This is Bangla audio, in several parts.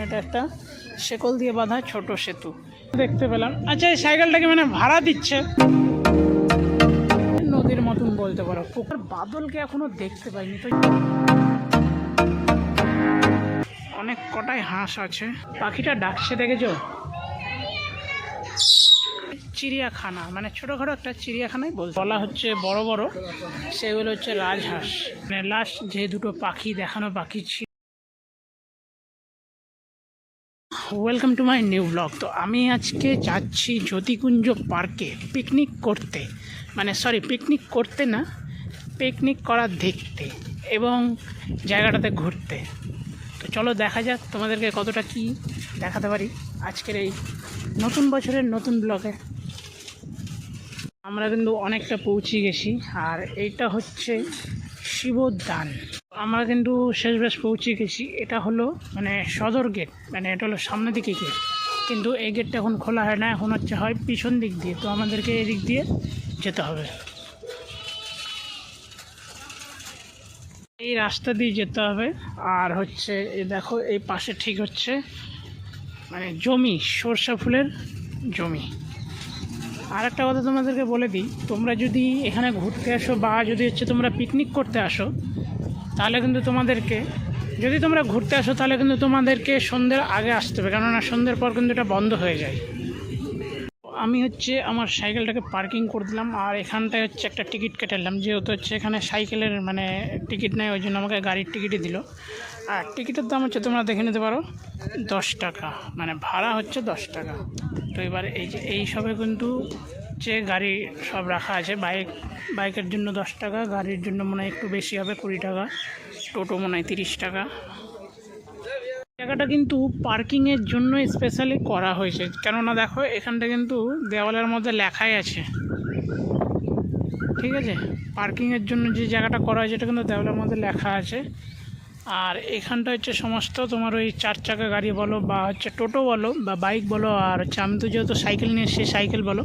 এটা একটা শেকল দিয়ে বাঁধা ছোট সেতু দেখতে পেলাম। আচ্ছা, এই সাইকেলটাকে মানে ভাড়া দিচ্ছে নদীর মতন বলতে পারো। পুকুর বাদলকে এখনো দেখতে পাইনি তো। অনেক কটাই হাঁস আছে। পাখিটা ডাকছে দেখেছো? চিড়িয়াখানা মানে ছোটখাটো একটা চিড়িয়াখানাই বলা হচ্ছে। বড় বড় সেগুলো হচ্ছে রাজহাঁস। মানে লাস্ট যে দুটো পাখি দেখানো বাকি ছিল। Welcome to my new blog. তো আমি আজকে যাচ্ছি জ্যোতিকুঞ্জ পার্কে পিকনিক করতে, মানে সরি পিকনিক করতে না, পিকনিক করা দেখতে এবং জায়গাটাতে ঘুরতে। তো চলো দেখা যাক তোমাদেরকে কতটা কি দেখাতে পারি আজকের এই নতুন বছরের নতুন ব্লগে। আমরা কিন্তু অনেকটা পৌঁছে গেছি আর এইটা হচ্ছে শিবোদ্যান। আমরা কিন্তু শেষ বেশ পৌঁছে গেছি। এটা হলো মানে সদর গেট, মানে এটা হলো সামনের দিকে গেট, কিন্তু এই গেটটা এখন খোলা হয় না, এখন হচ্ছে হয় পিছন দিক দিয়ে। তো আমাদেরকে এই দিক দিয়ে যেতে হবে, এই রাস্তা দিয়ে যেতে হবে। আর হচ্ছে এই দেখো এই পাশে ঠিক হচ্ছে মানে জমি, সরষা ফুলের জমি। আর একটা কথা তোমাদেরকে বলে দিই, তোমরা যদি এখানে ঘুরতে আসো বা যদি হচ্ছে তোমরা পিকনিক করতে আসো, তাহলে কিন্তু তোমাদেরকে, যদি তোমরা ঘুরতে আসো তাহলে কিন্তু তোমাদেরকে সন্ধ্যের আগে আসতে হবে, কেননা সন্ধ্যের পর কিন্তু এটা বন্ধ হয়ে যায়। আমি হচ্ছে আমার সাইকেলটাকে পার্কিং করে দিলাম আর এখানটায় হচ্ছে একটা টিকিট কেটেলাম, যেহেতু হচ্ছে এখানে সাইকেলের মানে টিকিট নেয়, ওই জন্য আমাকে গাড়ির টিকিটই দিল। আর টিকিটের দাম হচ্ছে তোমরা দেখে নিতে পারো 10 টাকা, মানে ভাড়া হচ্ছে 10 টাকা। তো এবার এই যে এই সবে কিন্তু যে গাড়ি সব রাখা আছে, বাইকের জন্য 10 টাকা, গাড়ির জন্য মনে হয় একটু বেশি হবে 20 টাকা, টোটো মনে হয় 30 টাকা। জায়গাটা কিন্তু পার্কিংয়ের জন্য স্পেশালি করা হয়েছে, কেননা দেখো এখানটা কিন্তু দেওয়ালের মধ্যে লেখাই আছে, ঠিক আছে? পার্কিংয়ের জন্য যে জায়গাটা করা হয়েছে এটা কিন্তু দেওয়ালের মধ্যে লেখা আছে। আর এখানটা হচ্ছে সমস্ত তোমার ওই 4 চাকা গাড়ি বলো বা হচ্ছে টোটো বলো বা বাইক বলো, আর হচ্ছে আমি তো যেহেতু সাইকেল নিয়ে এসেছি সাইকেল বলো,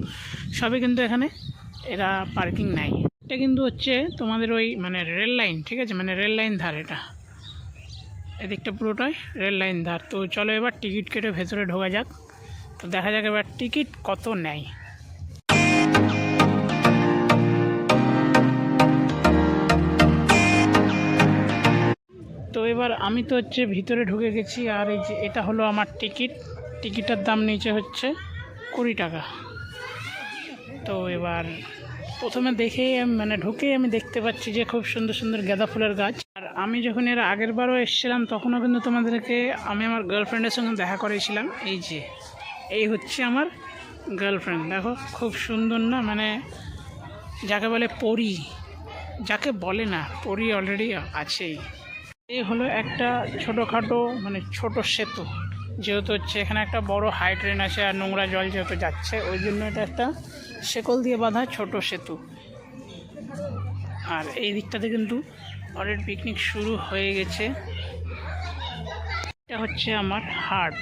সবই কিন্তু এখানে এরা পার্কিং নাই। এটা কিন্তু হচ্ছে তোমাদের ওই মানে রেল লাইন, ঠিক আছে? মানে রেল লাইন ধার, এটা এদিকটা পুরোটাই রেল লাইন ধার। তো চলো এবার টিকিট কেটে ভেতরে ঢোকা যাক। তো দেখা যাক এবার টিকিট কত নেয়। তো এবার আমি তো হচ্ছে ভিতরে ঢুকে গেছি আর এই যে এটা হলো আমার টিকিটের দাম নিচে হচ্ছে 20 টাকা। তো এবার প্রথমে দেখেই মানে ঢুকেই আমি দেখতে পাচ্ছি যে খুব সুন্দর সুন্দর গাঁদা ফুলের গাছ। আর আমি যখন এর আগের বারও এসেছিলাম তখনও কিন্তু তোমাদেরকে আমি আমার গার্লফ্রেন্ডের সঙ্গে দেখা করেছিলাম। এই যে এই হচ্ছে আমার গার্লফ্রেন্ড, দেখো খুব সুন্দর না, মানে যাকে বলে পরি, যাকে বলে না পরি অলরেডি আছেই। এই হলো একটা ছোটোখাটো মানে ছোট সেতু, যেহেতু হচ্ছে এখানে একটা বড় হাই ট্রেন আছে আর নোংরা জল যেহেতু যাচ্ছে, ওই জন্য এটা একটা শেকল দিয়ে বাঁধা ছোট সেতু। আর এই দিকটাতে কিন্তু অলরেডি পিকনিক শুরু হয়ে গেছে। এটা হচ্ছে আমার হাট,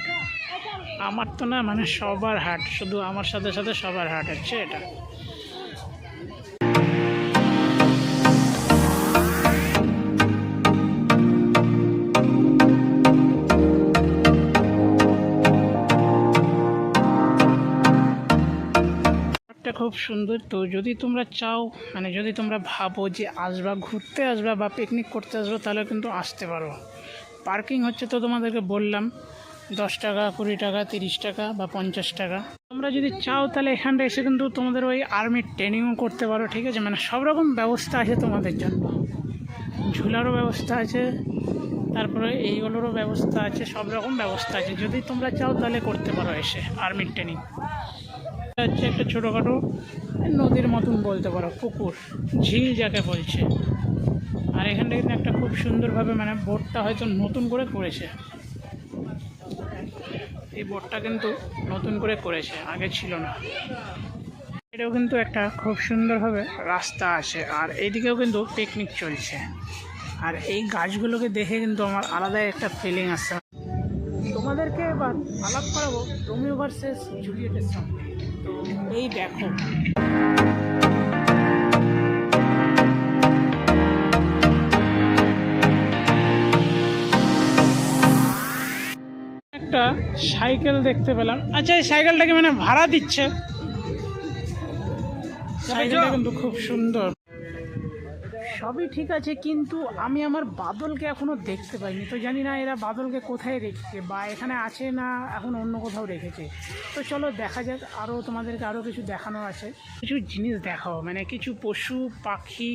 আমার তো না মানে সবার হাট, শুধু আমার সাথে সাথে সবার হাট হচ্ছে এটা। খুব সুন্দর। তো যদি তোমরা চাও মানে যদি তোমরা ভাবো যে আসবা ঘুরতে আসবা বা পিকনিক করতে আসবো, তাহলে কিন্তু আসতে পারো। পার্কিং হচ্ছে তো তোমাদেরকে বললাম 10 টাকা, 20 টাকা, 30 টাকা বা 50 টাকা। তোমরা যদি চাও তাহলে এখানটা এসে কিন্তু তোমাদের ওই আর্মির ট্রেনিংও করতে পারো, ঠিক আছে? মানে সব রকম ব্যবস্থা আছে তোমাদের জন্য, ঝুলারও ব্যবস্থা আছে, তারপরে এইগুলোরও ব্যবস্থা আছে, সব রকম ব্যবস্থা আছে। যদি তোমরা চাও তাহলে করতে পারো এসে আর্মির ট্রেনিং। হচ্ছে একটা ছোটোখাটো নদীর মতন বলতে পারো, পুকুর, ঝিল যাকে বলছে। আর এখানটা কিন্তু একটা খুব সুন্দরভাবে মানে বোটটা হয়তো নতুন করে করেছে, এই বোটটা কিন্তু নতুন করে করেছে, আগে ছিল না। এটাও কিন্তু একটা খুব সুন্দরভাবে রাস্তা আছে আর এইদিকেও কিন্তু পিকনিক চলছে। আর এই গাছগুলোকে দেখে কিন্তু আমার আলাদাই একটা ফিলিং আসছে। তোমাদেরকে এবার আলাপ করাবো রোমিও ভার্সেস জুলিয়েটের সঙ্গে। তো এই দেখো একটা সাইকেল দেখতে পেলাম। আচ্ছা, এই সাইকেলটাকে মানে ভাড়া দিচ্ছে। সাইকেলটা কিন্তু খুব সুন্দর, সবই ঠিক আছে, কিন্তু আমি আমার বাদলকে এখনো দেখতে পাইনি। তো জানি না এরা বাদলকে কোথায় রেখেছে, বা এখানে আছে না এখন অন্য কোথাও রেখেছে। তো চলো দেখা যাক, আরও তোমাদেরকে আরও কিছু দেখানোর আছে, কিছু জিনিস দেখাবো, মানে কিছু পশু পাখি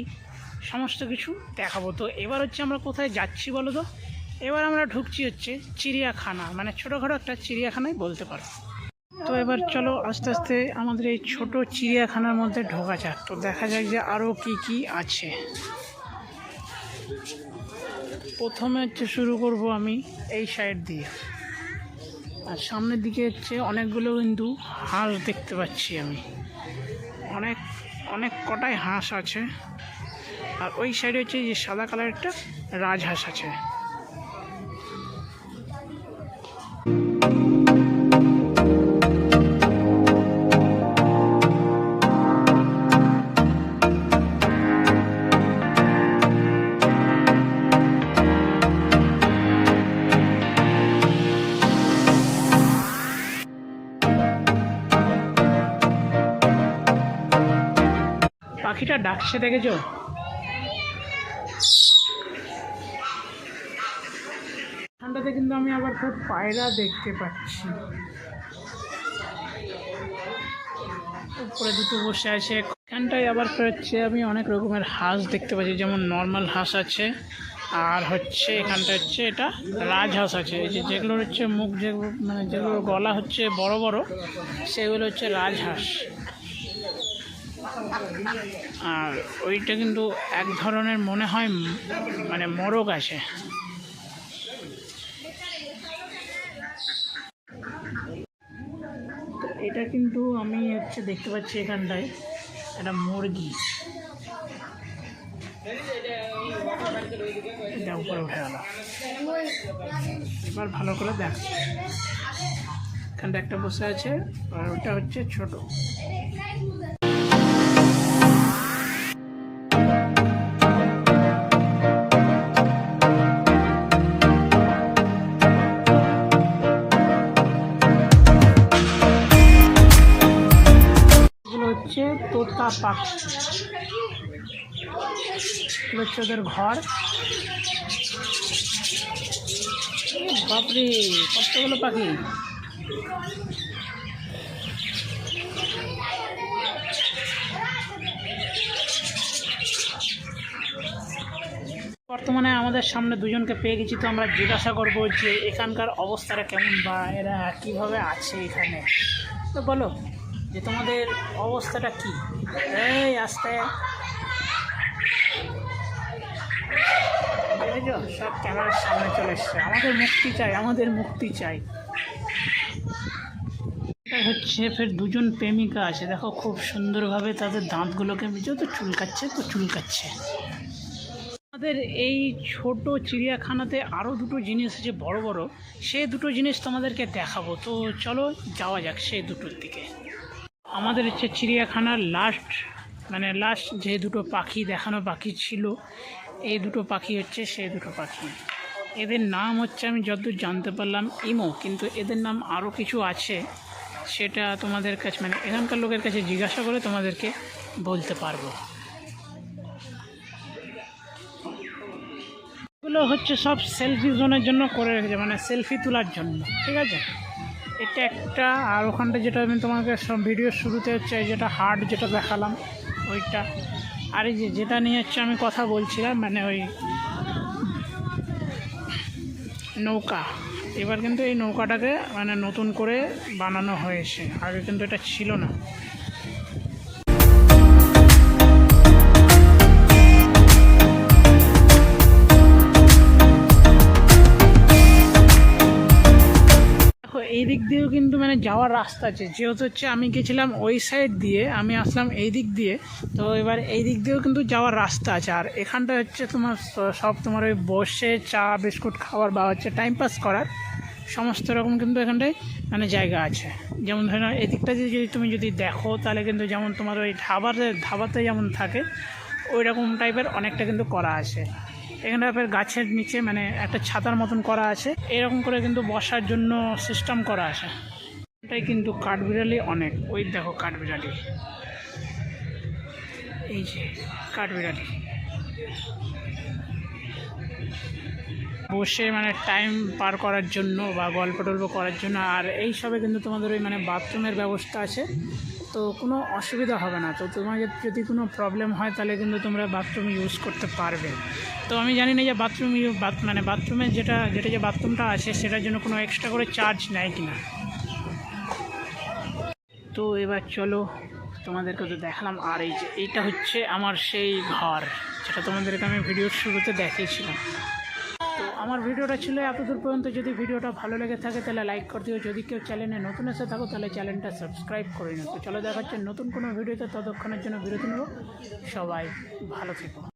সমস্ত কিছু দেখাবো। তো এবার হচ্ছে আমরা কোথায় যাচ্ছি বলো তো? এবার আমরা ঢুকছি হচ্ছে চিড়িয়াখানা, মানে ছোটোখাটো একটা চিড়িয়াখানায় বলতে পারো। তো এবার চলো আস্তে আস্তে আমাদের এই ছোট চিড়িয়াখানার মধ্যে ঢোকা যাক। তো দেখা যাক যে আরও কি কি আছে। প্রথমে হচ্ছে শুরু করব আমি এই সাইড দিয়ে, আর সামনের দিকে হচ্ছে অনেকগুলো কিন্তু হাঁস দেখতে পাচ্ছি আমি, অনেক অনেক কটাই হাঁস আছে। আর ওই সাইডে হচ্ছে যে সাদা কালার একটা রাজহাঁস আছে। পাখিটা ডাকছে দেখেছো? এখানটাতে কিন্তু আমি আবার খুব পায়রা দেখতে পাচ্ছি, উপরে দুটো বসে আছে। এখানটায় আবার হচ্ছে আমি অনেক রকমের হাঁস দেখতে পাচ্ছি, যেমন নর্মাল হাঁস আছে, আর হচ্ছে এখানটা হচ্ছে এটা রাজহাঁস আছে। এই যেগুলো হচ্ছে মুখ, যেগুলো মানে যেগুলো গলা হচ্ছে বড় বড়, সেগুলো হচ্ছে রাজহাঁস। আর ওইটা কিন্তু এক ধরনের মনে হয় মানে মোরগ আছে। এটা কিন্তু আমি হচ্ছে দেখতে পাচ্ছি এখানটায় একটা মুরগি, এটা উপরে উঠে গেল। এবার ভালো করে দেখ, এখানটা একটা বসে আছে, আর ওটা হচ্ছে ছোট। হচ্ছে তোতা পাখি, হচ্ছে ওদের ঘর। বাপরে, কতগুলো পাখি! বর্তমানে আমাদের সামনে দুজনকে পেয়ে গেছি, তো আমরা জিজ্ঞাসা করবো যে এখানকার অবস্থাটা কেমন, বা এরা কীভাবে আছে এখানে। তো বলো যে তোমাদের অবস্থাটা কি? এই আস্তে, সব ক্যামেরার সামনে চলে এসছে। আমাদের মুক্তি চাই, আমাদের মুক্তি চাই। এটা হচ্ছে ফের দুজন প্রেমিকা আছে, দেখো খুব সুন্দরভাবে তাদের দাঁতগুলোকে যত চুলকাচ্ছে তো চুলকাচ্ছে। আমাদের এই ছোট চিড়িয়াখানাতে আরও দুটো জিনিস আছে বড় বড়, সেই দুটো জিনিস তোমাদেরকে দেখাবো। তো চলো যাওয়া যাক সেই দুটোর দিকে। আমাদের হচ্ছে চিড়িয়াখানার লাস্ট যে দুটো পাখি দেখানো বাকি ছিল, এই দুটো পাখি হচ্ছে সেই দুটো পাখি। এদের নাম হচ্ছে, আমি যতদূর জানতে পারলাম, ইমো, কিন্তু এদের নাম আরও কিছু আছে, সেটা তোমাদের কাছে মানে এখানকার লোকের কাছে জিজ্ঞাসা করে তোমাদেরকে বলতে পারবো। এগুলো হচ্ছে সব সেলফি জোনের জন্য করে রেখেছে, মানে সেলফি তোলার জন্য, ঠিক আছে? এটা একটা, আর ওখানটা যেটা আমি তোমাকে সব ভিডিওর শুরুতে হচ্ছে যেটা হার্ট যেটা দেখালাম ওইটা, আর এই যেটা নিয়ে হচ্ছে আমি কথা বলছিলাম, মানে ওই নৌকা। এবার কিন্তু এই নৌকাটাকে মানে নতুন করে বানানো হয়েছে, আগে কিন্তু এটা ছিল না। এই দিক দিয়েও কিন্তু মানে যাওয়ার রাস্তা আছে, যেহেতু হচ্ছে আমি গেছিলাম ওই সাইড দিয়ে, আমি আসলাম এই দিক দিয়ে, তো এবার এই দিক দিয়েও কিন্তু যাওয়ার রাস্তা আছে। আর এখানটা হচ্ছে তোমার সব তোমার ওই বসে চা বিস্কুট খাওয়ার বা হচ্ছে টাইম পাস করার সমস্ত রকম কিন্তু এখানটায় মানে জায়গা আছে। যেমন ধরো এদিকটা যদি তুমি যদি দেখো, তাহলে কিন্তু যেমন তোমার ওই ধাবাতে যেমন থাকে ওই রকম টাইপের অনেকটা কিন্তু করা আছে। এখানে আপনার গাছের নিচে মানে একটা ছাতার মতন করা আছে, এরকম করে কিন্তু বসার জন্য সিস্টেম করা আছে। এটাই কিন্তু কাঠবিড়ালি অনেক, ওই দেখো কাঠবিড়ালি, এই যে কাঠবিড়ালি বসে মানে টাইম পার করার জন্য বা গল্প টল্প করার জন্য। আর এই সবে কিন্তু তোমাদের ওই মানে বাথরুমের ব্যবস্থা আছে, তো কোনো অসুবিধা হবে না। তো তোমাদের যদি কোনো প্রবলেম হয় তাহলে কিন্তু তোমরা বাথরুম ইউজ করতে পারবে। তো আমি জানি না যে মানে বাথরুমের যেটা যে বাথরুমটা আছে সেটার জন্য কোনো এক্সট্রা করে চার্জ নেয় কিনা। তো এবার চলো তোমাদেরকে তো দেখালাম। আর এই যে এইটা হচ্ছে আমার সেই ঘর, যেটা তোমাদেরকে আমি ভিডিওর শুরুতে দেখিয়েছিলাম। তো আমার ভিডিওটা ছিল এতদূর পর্যন্ত। যদি ভিডিওটা ভালো লেগে থাকে তাহলে লাইক করে দিও। যদি কেউ চ্যানেলে নতুন এসে থাকো তাহলে চ্যানেলটা সাবস্ক্রাইব করে নিও। তো চলো দেখা হচ্ছে নতুন কোনো ভিডিওতে, ততক্ষণের জন্য বিরতি নেব। সবাই ভালো থেকো।